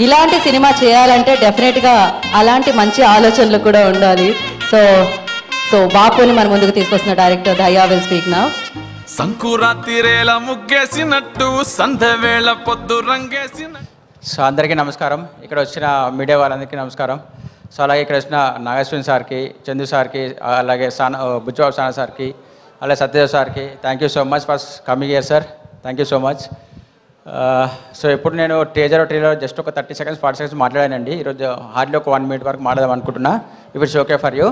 ఇలాంటి సినిమా చేయాలంటే డెఫినెట్గా అలాంటి మంచి ఆలోచనలు కూడా ఉండాలి. సో బాపుని మన ముందుకు తీసుకొస్తున్న డైరెక్టర్ దయా విల్ స్పీక్ నౌ. సంకురాతిరేల ముగ్గేసినట్టు సంధ్యవేళ పొద్దు రంగేసిన. సో అందరికీ నమస్కారం, ఇక్కడ వచ్చిన మీడియా వాళ్ళందరికీ నమస్కారం. సో అలాగే ఇక్కడ వచ్చిన నాగేశ్వరి సార్కి, చందు సార్కి, అలాగే బుజ్జబాబు సానా సార్కి, అలాగే సత్యదేవ్ సార్కి thank you so much for coming here sir. Thank you so much. So ఇప్పుడు నేను ట్రైలర్ జస్ట్ ఒక 30 seconds 40 seconds మాట్లాడానండి. ఈరోజు హార్డ్లీ ఒక 1 minute వరకు మాట్లాడదాం అనుకుంటున్నా. If it's okay for you.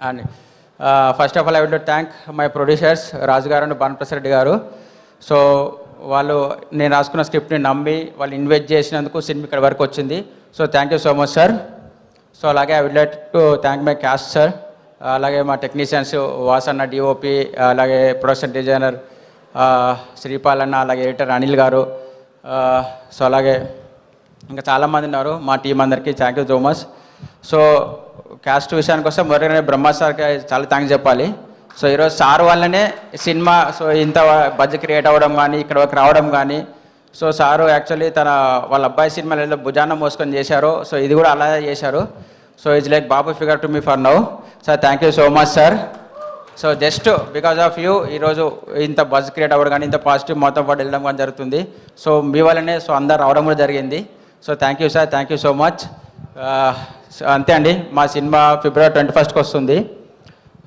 And first of all I would thank my producers Raju garu and Bhanuprasad Reddy గారు. So వాళ్ళు నేను రాసుకున్న స్క్రిప్ట్ని నమ్మి వాళ్ళు ఇన్వెస్ట్ చేసినందుకు సినిమా ఇక్కడ వరకు వచ్చింది. So thank you so much sir. So అలాగే I would like to thank my cast sir, అలాగే మా టెక్నీషియన్స్ వాసన్న డిఓపి, అలాగే ప్రొడక్షన్ డిజైనర్ శ్రీపాల్ అన్న, అలాగే ఎడిటర్ అనిల్ గారు, సో అలాగే ఇంకా చాలామంది ఉన్నారు మా టీం అందరికీ thank you so much. So caste విషయానికి వస్తే మొదటిగానే బ్రహ్మ సార్కి చాలా థ్యాంక్స్ చెప్పాలి. సో ఈరోజు సార్ వల్లనే సినిమా సో ఇంత బడ్జెట్ క్రియేట్ అవ్వడం కానీ ఇక్కడ వరకు రావడం కానీ. సో సారు యాక్చువల్లీ వాళ్ళ అబ్బాయి సినిమాలు ఏదో భుజాన మోసుకొని చేశారు, సో ఇది కూడా అలాగే చేశారు. So it's like Babu figure to me for now. Sir thank you so much sir. So just because of you ఈరోజు ఇంత బజ్ క్రియేట్ అవ్వడం కానీ ఇంత పాజిటివ్ మొత్తం పాటు వెళ్ళడం కానీ జరుగుతుంది. సో మీ వల్లనే సో అందరు రావడం కూడా జరిగింది. So thank you sir, thank you so much. అంతే అండి, మా సినిమా February 21st వస్తుంది.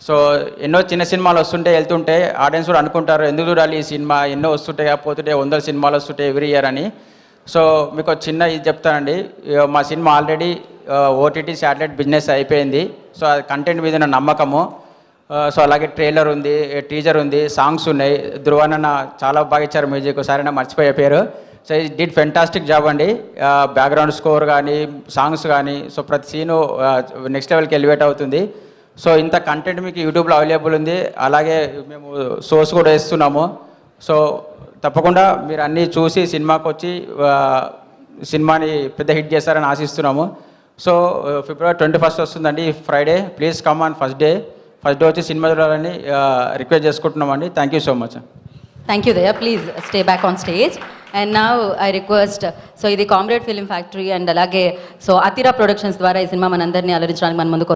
సో ఎన్నో చిన్న సినిమాలు వస్తుంటే వెళ్తుంటే ఆడియన్స్ కూడా అనుకుంటారు ఎందుకు చూడాలి ఈ సినిమా, ఎన్నో వస్తుంటాయి పోతుంటే 100 సినిమాలు వస్తుంటాయి ఎవ్రీ ఇయర్ అని. సో మీకు చిన్న ఇది చెప్తానండి, మా cinema already OTT satellite business అయిపోయింది. సో అది కంటెంట్ మీద ఉన్న నమ్మకము. సో అలాగే ట్రైలర్ ఉంది, టీజర్ ఉంది, సాంగ్స్ ఉన్నాయి. ధ్రువన్న చాలా బాగా ఇచ్చారు మ్యూజిక్, సరైన మర్చిపోయే పేరు. సో ఈ డిడ్ ఫెంటాస్టిక్ జాబ్ అండి. బ్యాక్గ్రౌండ్ స్కోర్ కానీ సాంగ్స్ కానీ సో ప్రతి సీను నెక్స్ట్ లెవెల్కి ఎలివేట్ అవుతుంది. సో ఇంత కంటెంట్ మీకు యూట్యూబ్లో అవైలబుల్ ఉంది, అలాగే మేము సోర్స్ కూడా ఇస్తున్నాము. సో తప్పకుండా మీరు అన్నీ చూసి సినిమాకి వచ్చి సినిమాని పెద్ద హిట్ చేస్తారని ఆశిస్తున్నాము. సో February 21st వస్తుందండి, Friday. Please come on first day వచ్చి సినిమా చూడాలని రిక్వెస్ట్ చేసుకుంటున్నామండి. Thank you so much. Thank you Daya, please stay back on stage. And now I request, so ఇది కామ్రేడ్ ఫిలిం ఫ్యాక్టరీ అండ్ అలాగే so Athira productions ద్వారా ఈ cinema మనందరినీ అలరించడానికి మన ముందుకు